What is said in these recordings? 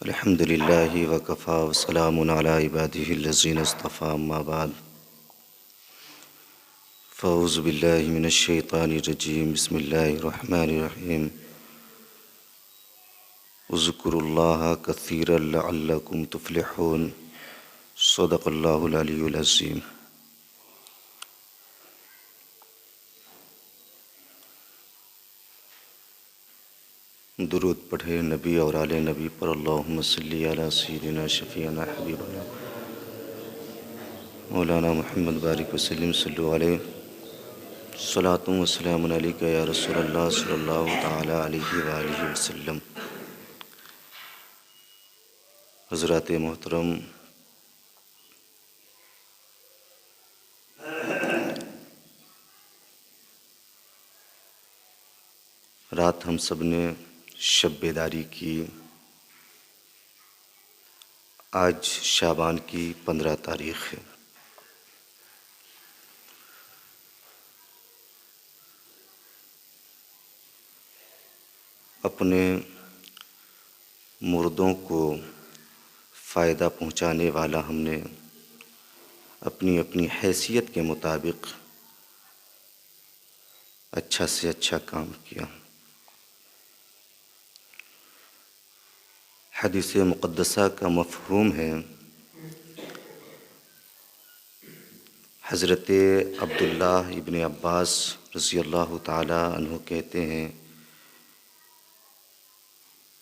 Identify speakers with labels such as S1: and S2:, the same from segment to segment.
S1: الحمد للہ وکفیٰ وسلام علی عبادہ الذین اصطفیٰ اما بعد فاعوذ باللہ من الشیطان الرجیم بسم اللہ الرحمن الرحیم اذکروا اللہ کثیرا لعلکم تفلحون صدق اللہ العلی العظیم۔ درود پڑھے نبی اور آل نبی پر، اللہم صلی علی سیدنا شفیعنا حبیبنا مولانا محمد بارک وسلم صلو علیہ صلاۃ و سلام علیک یا رسول اللہ صلی اللہ تعالی علیہ وآلہ وسلم۔ حضرات محترم، رات ہم سب نے شب بیداری کی۔ آج شعبان کی 15 تاریخ ہے۔ اپنے مردوں کو فائدہ پہنچانے والا ہم نے اپنی اپنی حیثیت کے مطابق اچھا سے اچھا کام کیا۔ حدیث مقدسہ کا مفہوم ہے، حضرت عبداللہ ابن عباس رضی اللہ تعالی عنہ کہتے ہیں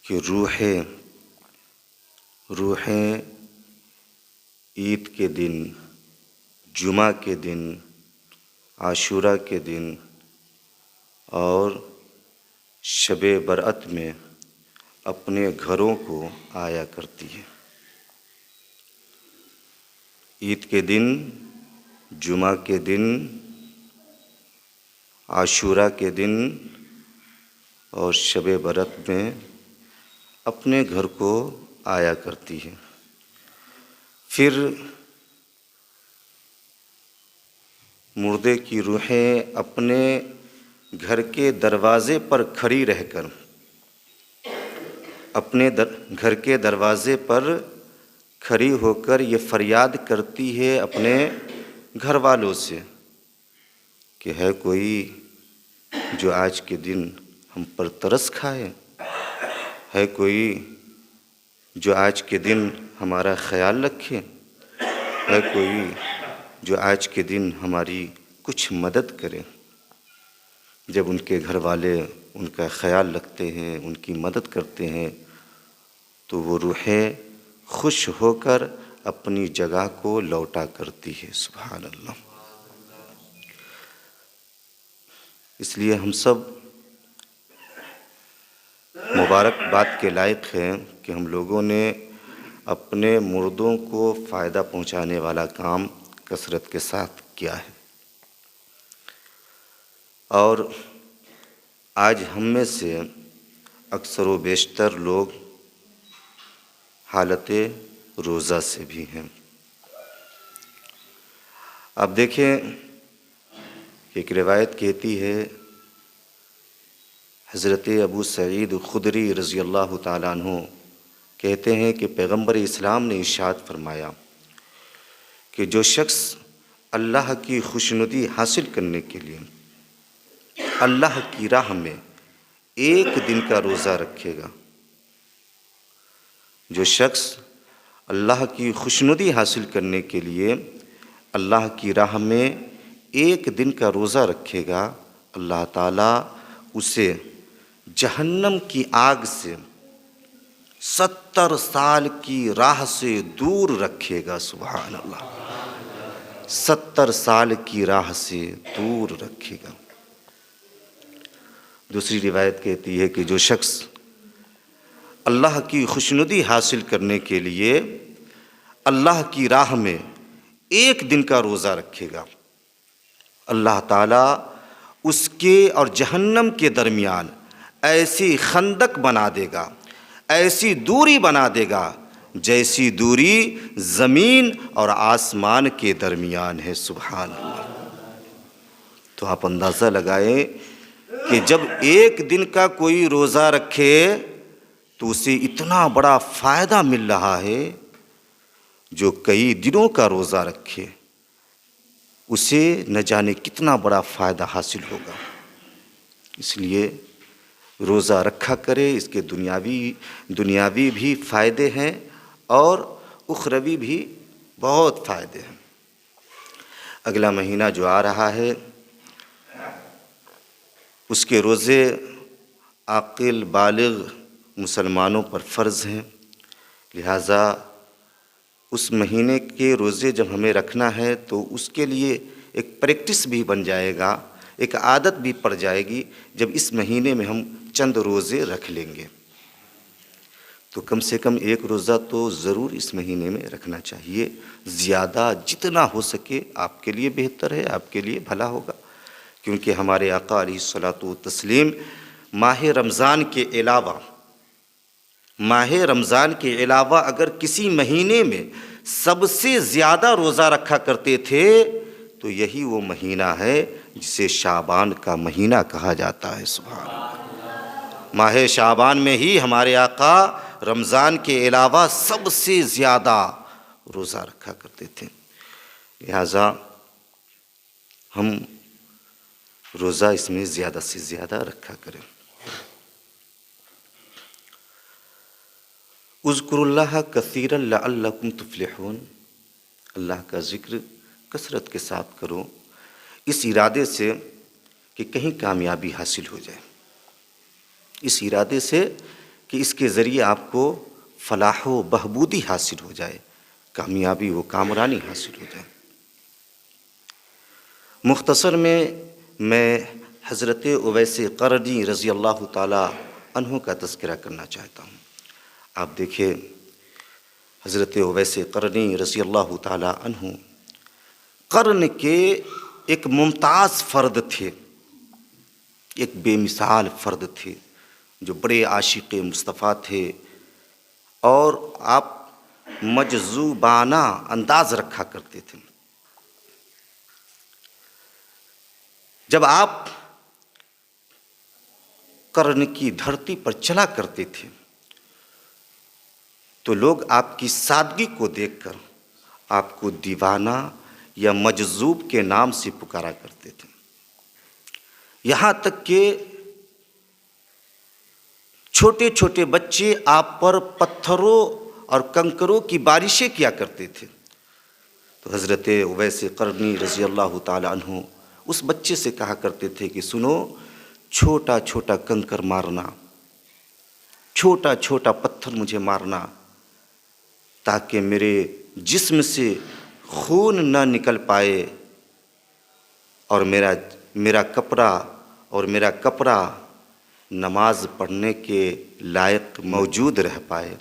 S1: کہ روحیں عید کے دن، جمعہ کے دن، عاشورہ کے دن اور شب برأت میں اپنے گھروں کو آیا کرتی ہے۔ عید کے دن، جمعہ کے دن، عاشورہ کے دن اور شب برأت میں اپنے گھر کو آیا کرتی ہے۔ پھر مردے کی روحیں اپنے گھر کے دروازے پر کھڑی رہ کر، اپنے گھر کے دروازے پر کھڑی ہو کر یہ فریاد کرتی ہے اپنے گھر والوں سے کہ ہے کوئی جو آج کے دن ہم پر ترس کھائے، ہے کوئی جو آج کے دن ہمارا خیال رکھے، ہے کوئی جو آج کے دن ہماری کچھ مدد کرے۔ جب ان کے گھر والے ان کا خیال رکھتے ہیں، ان کی مدد کرتے ہیں، تو وہ روحیں خوش ہو کر اپنی جگہ کو لوٹا کرتی ہے۔ سبحان اللہ۔ اس لیے ہم سب مبارکباد کے لائق ہیں کہ ہم لوگوں نے اپنے مردوں کو فائدہ پہنچانے والا کام کثرت کے ساتھ کیا ہے۔ اور آج ہم میں سے اکثر و بیشتر لوگ حالت روزہ سے بھی ہیں۔ اب دیکھیں، ایک روایت کہتی ہے، حضرت ابو سعید خدری رضی اللہ تعالیٰ عنہ کہتے ہیں کہ پیغمبر اسلام نے ارشاد فرمایا کہ جو شخص اللہ کی خوشنودی حاصل کرنے کے لیے اللہ کی راہ میں ایک دن کا روزہ رکھے گا، جو شخص اللہ کی خوشنودی حاصل کرنے کے لیے اللہ کی راہ میں ایک دن کا روزہ رکھے گا، اللہ تعالیٰ اسے جہنم کی آگ سے 70 سال کی راہ سے دور رکھے گا۔ سبحان اللہ، 70 سال کی راہ سے دور رکھے گا۔ دوسری روایت کہتی ہے کہ جو شخص اللہ کی خوشنودی حاصل کرنے کے لیے اللہ کی راہ میں ایک دن کا روزہ رکھے گا، اللہ تعالیٰ اس کے اور جہنم کے درمیان ایسی خندق بنا دے گا، ایسی دوری بنا دے گا جیسی دوری زمین اور آسمان کے درمیان ہے۔ سبحان اللہ۔ تو آپ اندازہ لگائیں کہ جب ایک دن کا کوئی روزہ رکھے تو اسے اتنا بڑا فائدہ مل رہا ہے، جو کئی دنوں کا روزہ رکھے اسے نہ جانے کتنا بڑا فائدہ حاصل ہوگا۔ اس لیے روزہ رکھا کرے، اس کے دنیاوی بھی فائدے ہیں اور اخروی بھی بہت فائدے ہیں۔ اگلا مہینہ جو آ رہا ہے اس کے روزے عاقل بالغ مسلمانوں پر فرض ہیں، لہٰذا اس مہینے کے روزے جب ہمیں رکھنا ہے تو اس کے لیے ایک پریکٹس بھی بن جائے گا، ایک عادت بھی پڑ جائے گی۔ جب اس مہینے میں ہم چند روزے رکھ لیں گے تو کم سے کم ایک روزہ تو ضرور اس مہینے میں رکھنا چاہیے، زیادہ جتنا ہو سکے آپ کے لیے بہتر ہے، آپ کے لیے بھلا ہوگا، کیونکہ ہمارے آقا علیہ الصلاۃ والتسلیم ماہ رمضان کے علاوہ اگر کسی مہینے میں سب سے زیادہ روزہ رکھا کرتے تھے تو یہی وہ مہینہ ہے جسے شعبان کا مہینہ کہا جاتا ہے۔ سبحان اللہ، ماہ شعبان میں ہی ہمارے آقا رمضان کے علاوہ سب سے زیادہ روزہ رکھا کرتے تھے، لہذا ہم روزہ اس میں زیادہ سے زیادہ رکھا کریں۔ اذکروا اللہ کثیرا لعلکم تفلحون، اللہ کا ذکر کثرت کے ساتھ کرو، اس ارادے سے کہ کہیں کامیابی حاصل ہو جائے، اس ارادے سے کہ اس کے ذریعے آپ کو فلاح و بہبودی حاصل ہو جائے، کامیابی و کامرانی حاصل ہو جائے۔ مختصر میں حضرت اویس قرنی رضی اللہ تعالی عنہ کا تذکرہ کرنا چاہتا ہوں۔ آپ دیکھیں حضرت اویس قرنی رضی اللہ تعالی عنہ قرن کے ایک ممتاز فرد تھے، ایک بے مثال فرد تھے، جو بڑے عاشق مصطفیٰ تھے اور آپ مجذوبانہ انداز رکھا کرتے تھے۔ جب آپ قرن کی دھرتی پر چلا کرتے تھے تو لوگ آپ کی سادگی کو دیکھ کر آپ کو دیوانہ یا مجذوب کے نام سے پکارا کرتے تھے، یہاں تک کہ چھوٹے چھوٹے بچے آپ پر پتھروں اور کنکروں کی بارشیں کیا کرتے تھے۔ تو حضرت اویس قرنی رضی اللہ تعالی عنہ اس بچے سے کہا کرتے تھے کہ سنو، چھوٹا چھوٹا کنکر مارنا، چھوٹا چھوٹا پتھر مجھے مارنا، تاکہ میرے جسم سے خون نہ نکل پائے اور میرا کپڑا نماز پڑھنے کے لائق موجود رہ پائے۔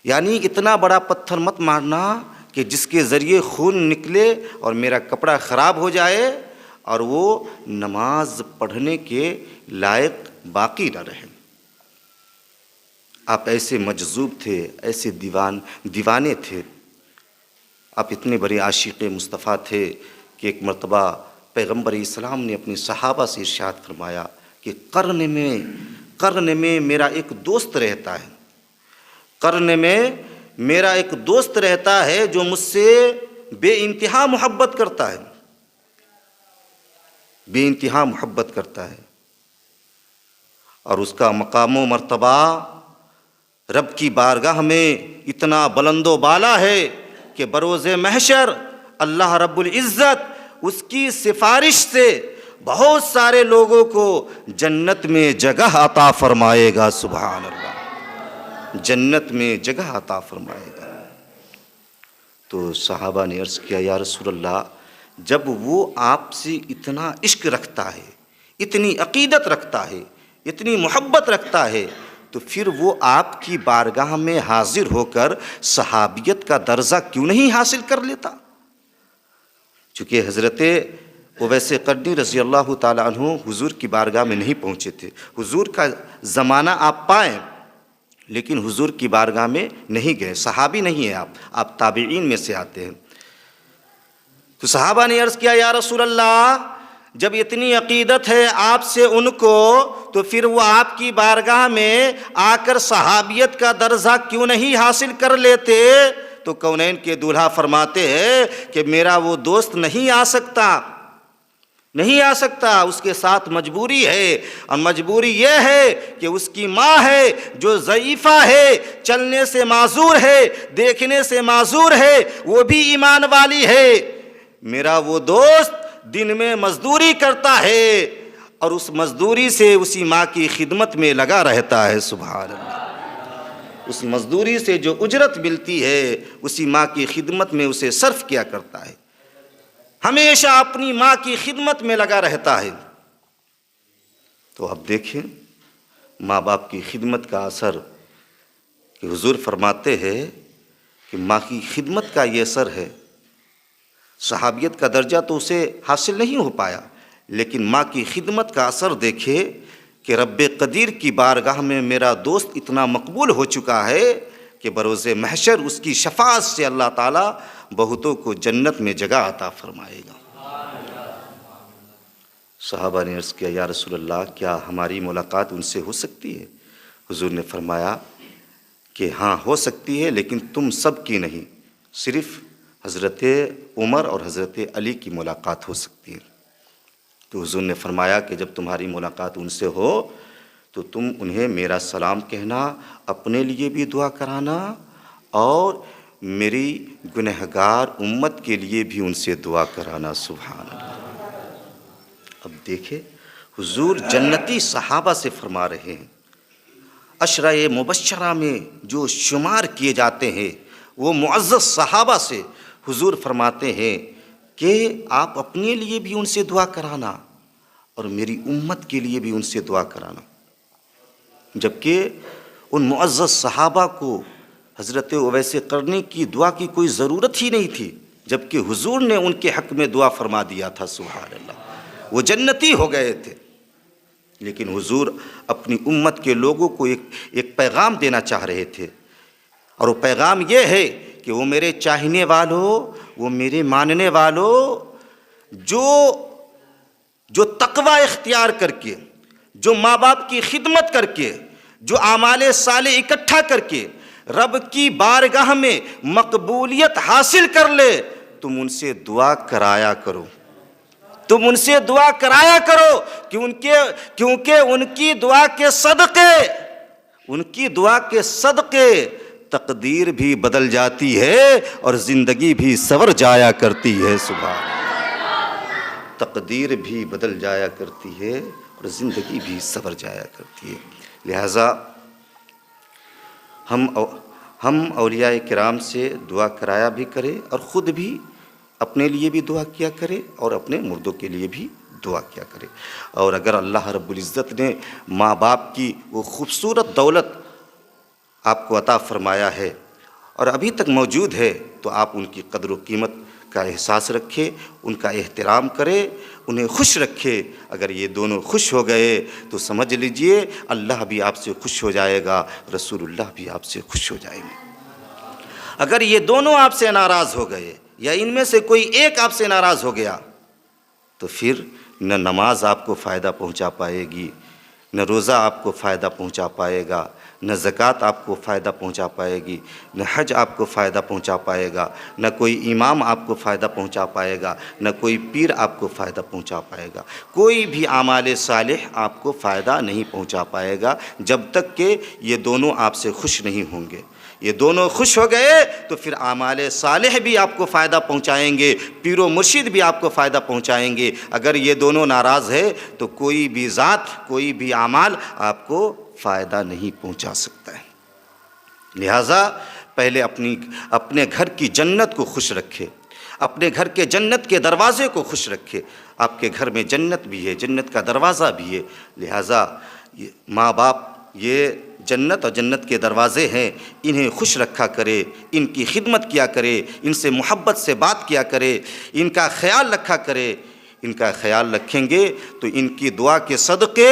S1: یعنی اتنا بڑا پتھر مت مارنا کہ جس کے ذریعے خون نکلے اور میرا کپڑا خراب ہو جائے اور وہ نماز پڑھنے کے لائق باقی نہ رہے۔ آپ ایسے مجذوب تھے، ایسے دیوانے تھے، آپ اتنے بڑے عاشق مصطفیٰ تھے کہ ایک مرتبہ پیغمبر اسلام نے اپنے صحابہ سے ارشاد فرمایا کہ قرن میں میرا ایک دوست رہتا ہے، قرن میں میرا ایک دوست رہتا ہے جو مجھ سے بے انتہا محبت کرتا ہے، بے انتہا محبت کرتا ہے، اور اس کا مقام و مرتبہ رب کی بارگاہ میں اتنا بلند و بالا ہے کہ بروز محشر اللہ رب العزت اس کی سفارش سے بہت سارے لوگوں کو جنت میں جگہ عطا فرمائے گا۔ سبحان اللہ، جنت میں جگہ عطا فرمائے گا۔ تو صحابہ نے عرض کیا یا رسول اللہ، جب وہ آپ سے اتنا عشق رکھتا ہے، اتنی عقیدت رکھتا ہے، اتنی محبت رکھتا ہے، تو پھر وہ آپ کی بارگاہ میں حاضر ہو کر صحابیت کا درجہ کیوں نہیں حاصل کر لیتا؟ چونکہ حضرت اویس قرنی رضی اللہ تعالی عنہ حضور کی بارگاہ میں نہیں پہنچے تھے، حضور کا زمانہ آپ پائیں لیکن حضور کی بارگاہ میں نہیں گئے، صحابی نہیں ہیں آپ تابعین میں سے آتے ہیں۔ تو صحابہ نے عرض کیا یا رسول اللہ، جب اتنی عقیدت ہے آپ سے ان کو، تو پھر وہ آپ کی بارگاہ میں آ کر صحابیت کا درجہ کیوں نہیں حاصل کر لیتے؟ تو کونین کے دولہا فرماتے ہیں کہ میرا وہ دوست نہیں آ سکتا، نہیں آ سکتا، اس کے ساتھ مجبوری ہے، اور مجبوری یہ ہے کہ اس کی ماں ہے جو ضعیفہ ہے، چلنے سے معذور ہے، دیکھنے سے معذور ہے، وہ بھی ایمان والی ہے۔ میرا وہ دوست دن میں مزدوری کرتا ہے اور اس مزدوری سے اسی ماں کی خدمت میں لگا رہتا ہے۔ سبحان اللہ، اس مزدوری سے جو اجرت ملتی ہے اسی ماں کی خدمت میں اسے صرف کیا کرتا ہے، ہمیشہ اپنی ماں کی خدمت میں لگا رہتا ہے۔ تو اب دیکھیں ماں باپ کی خدمت کا اثر، کہ حضور فرماتے ہیں کہ ماں کی خدمت کا یہ اثر ہے۔ صحابیت کا درجہ تو اسے حاصل نہیں ہو پایا، لیکن ماں کی خدمت کا اثر دیکھے کہ رب قدیر کی بارگاہ میں میرا دوست اتنا مقبول ہو چکا ہے کہ بروز محشر اس کی شفاعت سے اللہ تعالیٰ بہتوں کو جنت میں جگہ عطا فرمائے گا۔ صحابہ نے عرض کیا یا رسول اللہ کیا ہماری ملاقات ان سے ہو سکتی ہے؟ حضور نے فرمایا کہ ہاں ہو سکتی ہے، لیکن تم سب کی نہیں، صرف حضرت عمر اور حضرت علی کی ملاقات ہو سکتی ہے۔ تو حضور نے فرمایا کہ جب تمہاری ملاقات ان سے ہو تو تم انہیں میرا سلام کہنا، اپنے لیے بھی دعا کرانا، اور میری گنہگار امت کے لیے بھی ان سے دعا کرانا۔ سبحان اللہ۔ اب دیکھیں حضور جنتی صحابہ سے فرما رہے ہیں، عشرہ مبشرہ میں جو شمار کیے جاتے ہیں وہ معزز صحابہ سے حضور فرماتے ہیں کہ آپ اپنے لیے بھی ان سے دعا کرانا اور میری امت کے لیے بھی ان سے دعا کرانا۔ جبکہ ان معزز صحابہ کو حضرت اویس قرنی کی دعا کی کوئی ضرورت ہی نہیں تھی، جبکہ حضور نے ان کے حق میں دعا فرما دیا تھا۔ سبحان اللہ، وہ جنتی ہو گئے تھے، لیکن حضور اپنی امت کے لوگوں کو ایک پیغام دینا چاہ رہے تھے، اور وہ پیغام یہ ہے کہ وہ میرے چاہنے والوں، وہ میرے ماننے والوں، جو تقوی اختیار کر کے، جو ماں باپ کی خدمت کر کے، جو اعمال صالح اکٹھا کر کے رب کی بارگاہ میں مقبولیت حاصل کر لے، تم ان سے دعا کرایا کرو، تم ان سے دعا کرایا کرو، کیونکہ ان کی دعا کے صدقے تقدیر بھی بدل جاتی ہے اور زندگی بھی سنور جایا کرتی ہے۔ سبحان اللہ، تقدیر بھی بدل جایا کرتی ہے اور زندگی بھی سنور جایا کرتی ہے۔ لہٰذا ہم اولیاء کرام سے دعا کرایا بھی کرے اور خود بھی اپنے لیے بھی دعا کیا کرے اور اپنے مردوں کے لیے بھی دعا کیا کرے۔ اور اگر اللہ رب العزت نے ماں باپ کی وہ خوبصورت دولت آپ کو عطا فرمایا ہے اور ابھی تک موجود ہے، تو آپ ان کی قدر و قیمت کا احساس رکھے، ان کا احترام کرے، انہیں خوش رکھے۔ اگر یہ دونوں خوش ہو گئے تو سمجھ لیجئے اللہ بھی آپ سے خوش ہو جائے گا، رسول اللہ بھی آپ سے خوش ہو جائیں گے۔ اگر یہ دونوں آپ سے ناراض ہو گئے یا ان میں سے کوئی ایک آپ سے ناراض ہو گیا تو پھر نہ نماز آپ کو فائدہ پہنچا پائے گی، نہ روزہ آپ کو فائدہ پہنچا پائے گا، نہ زکوٰۃ آپ کو فائدہ پہنچا پائے گی، نہ حج آپ کو فائدہ پہنچا پائے گا، نہ کوئی امام آپ کو فائدہ پہنچا پائے گا، نہ کوئی پیر آپ کو فائدہ پہنچا پائے گا، کوئی بھی اعمال صالح آپ کو فائدہ نہیں پہنچا پائے گا جب تک کہ یہ دونوں آپ سے خوش نہیں ہوں گے۔ یہ دونوں خوش ہو گئے تو پھر اعمال صالح بھی آپ کو فائدہ پہنچائیں گے، پیر و مرشد بھی آپ کو فائدہ پہنچائیں گے۔ اگر یہ دونوں ناراض ہے تو کوئی بھی ذات، کوئی بھی اعمال آپ کو فائدہ نہیں پہنچا سکتا ہے۔ لہٰذا پہلے اپنے گھر کی جنت کو خوش رکھے، اپنے گھر کے جنت کے دروازے کو خوش رکھے۔ آپ کے گھر میں جنت بھی ہے، جنت کا دروازہ بھی ہے، لہٰذا ماں باپ یہ جنت اور جنت کے دروازے ہیں، انہیں خوش رکھا کرے، ان کی خدمت کیا کرے، ان سے محبت سے بات کیا کرے، ان کا خیال رکھا کرے۔ ان کا خیال رکھیں گے تو ان کی دعا کے صدقے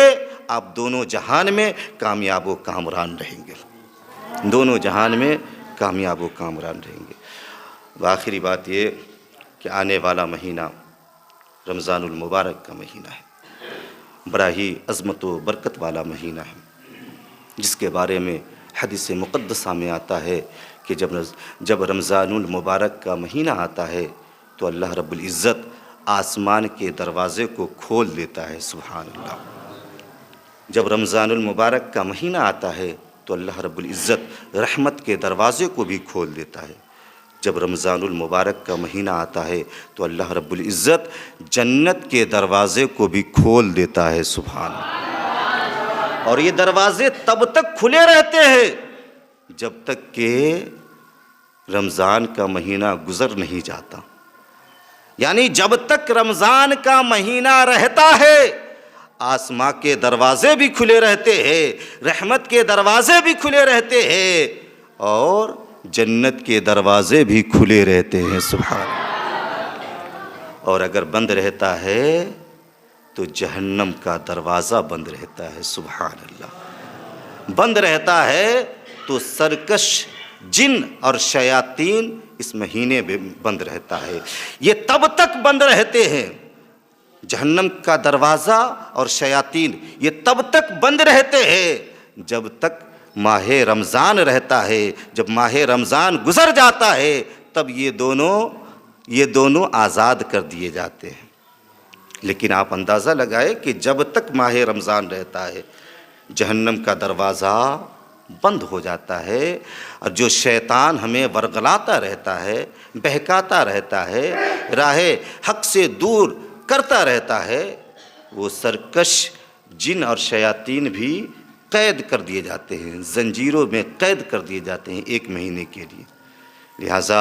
S1: آپ دونوں جہان میں کامیاب و کامران رہیں گے، دونوں جہان میں کامیاب و کامران رہیں گے۔ آخری بات یہ کہ آنے والا مہینہ رمضان المبارک کا مہینہ ہے، بڑا ہی عظمت و برکت والا مہینہ ہے، جس کے بارے میں حدیث مقدسہ میں آتا ہے کہ جب رمضان المبارک کا مہینہ آتا ہے تو اللہ رب العزت آسمان کے دروازے کو کھول دیتا ہے۔ سبحان اللہ۔ جب رمضان المبارک کا مہینہ آتا ہے تو اللہ رب العزت رحمت کے دروازے کو بھی کھول دیتا ہے۔ جب رمضان المبارک کا مہینہ آتا ہے تو اللہ رب العزت جنت کے دروازے کو بھی کھول دیتا ہے۔ سبحان اللہ۔ اور یہ دروازے تب تک کھلے رہتے ہیں جب تک کہ رمضان کا مہینہ گزر نہیں جاتا، یعنی جب تک رمضان کا مہینہ رہتا ہے آسماں کے دروازے بھی کھلے رہتے ہیں، رحمت کے دروازے بھی کھلے رہتے ہیں، اور جنت کے دروازے بھی کھلے رہتے ہیں۔ سبحان اللہ۔ اور اگر بند رہتا ہے تو جہنم کا دروازہ بند رہتا ہے۔ سبحان اللہ۔ بند رہتا ہے تو سرکش جن اور شیاطین اس مہینے میں بند رہتا ہے۔ یہ تب تک بند رہتے ہیں، جہنم کا دروازہ اور شیاطین یہ تب تک بند رہتے ہیں جب تک ماہ رمضان رہتا ہے۔ جب ماہ رمضان گزر جاتا ہے تب یہ دونوں آزاد کر دیے جاتے ہیں۔ لیکن آپ اندازہ لگائے کہ جب تک ماہ رمضان رہتا ہے جہنم کا دروازہ بند ہو جاتا ہے، اور جو شیطان ہمیں ورغلاتا رہتا ہے، بہکاتا رہتا ہے، راہ حق سے دور کرتا رہتا ہے، وہ سرکش جن اور شیاطین بھی قید کر دیے جاتے ہیں، زنجیروں میں قید کر دیے جاتے ہیں 1 مہینے کے لیے۔ لہٰذا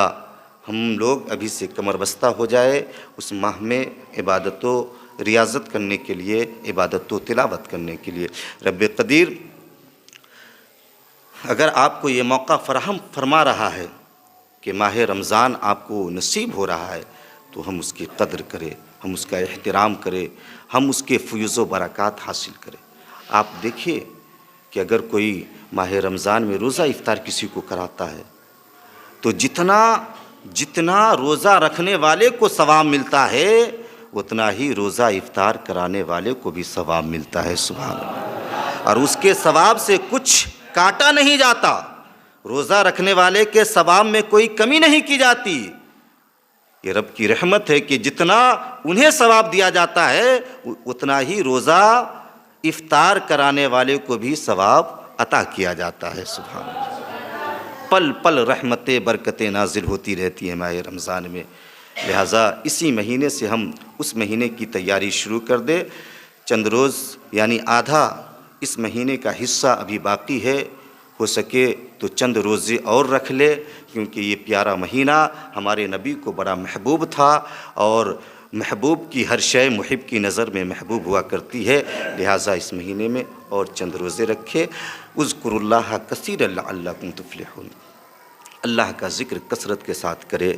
S1: ہم لوگ ابھی سے کمر بستہ ہو جائے اس ماہ میں عبادت و ریاضت کرنے کے لیے، عبادت و تلاوت کرنے کے لیے۔ رب قدیر اگر آپ کو یہ موقع فراہم فرما رہا ہے کہ ماہ رمضان آپ کو نصیب ہو رہا ہے تو ہم اس کی قدر کریں، ہم اس کا احترام کریں، ہم اس کے فیض و برکات حاصل کریں۔ آپ دیکھیے کہ اگر کوئی ماہ رمضان میں روزہ افطار کسی کو کراتا ہے تو جتنا روزہ رکھنے والے کو ثواب ملتا ہے اتنا ہی روزہ افطار کرانے والے کو بھی ثواب ملتا ہے۔ سبحان اللہ۔ اور اس کے ثواب سے کچھ کاٹا نہیں جاتا، روزہ رکھنے والے کے ثواب میں کوئی کمی نہیں کی جاتی۔ یہ رب کی رحمت ہے کہ جتنا انہیں ثواب دیا جاتا ہے اتنا ہی روزہ افطار کرانے والے کو بھی ثواب عطا کیا جاتا ہے۔ سبحان اللہ۔ پل پل رحمتیں برکتیں نازل ہوتی رہتی ہیں ماہ رمضان میں، لہٰذا اسی مہینے سے ہم اس مہینے کی تیاری شروع کر دیں۔ چند روز یعنی آدھا اس مہینے کا حصہ ابھی باقی ہے، ہو سکے تو چند روزے اور رکھ لے، کیونکہ یہ پیارا مہینہ ہمارے نبی کو بڑا محبوب تھا، اور محبوب کی ہر شے محب کی نظر میں محبوب ہوا کرتی ہے، لہٰذا اس مہینے میں اور چند روزے رکھے۔ اذکروا اللہ کثیرا لعلکم تفلحون، اللہ کا ذکر کثرت کے ساتھ کرے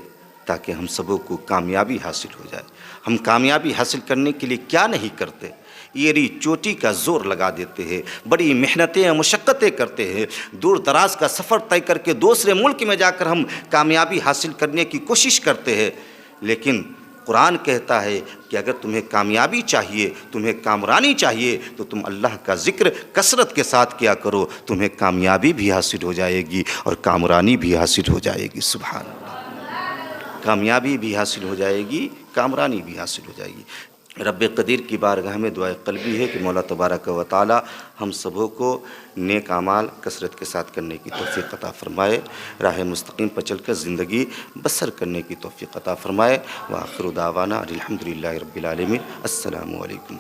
S1: تاکہ ہم سبوں کو کامیابی حاصل ہو جائے۔ ہم کامیابی حاصل کرنے کے لیے کیا نہیں کرتے، ایری چوٹی کا زور لگا دیتے ہیں، بڑی محنتیں مشقتیں کرتے ہیں، دور دراز کا سفر طے کر کے دوسرے ملک میں جا کر ہم کامیابی حاصل کرنے کی کوشش کرتے ہیں، لیکن قرآن کہتا ہے کہ اگر تمہیں کامیابی چاہیے، تمہیں کامرانی چاہیے تو تم اللہ کا ذکر کثرت کے ساتھ کیا کرو، تمہیں کامیابی بھی حاصل ہو جائے گی اور کامرانی بھی حاصل ہو جائے گی۔ سبحان اللہ۔ کامیابی بھی حاصل ہو جائے گی، کامرانی بھی حاصل ہو جائے گی۔ رب قدیر کی بارگاہ میں دعائے قلبی ہے کہ مولا تبارک و تعالی ہم سبوں کو نیک اعمال کثرت کے ساتھ کرنے کی توفیق عطا فرمائے، راہ مستقیم پر چل کر زندگی بسر کرنے کی توفیق عطا فرمائے۔ وآخر دعوانا الحمدللہ رب العالمین۔ السلام علیکم۔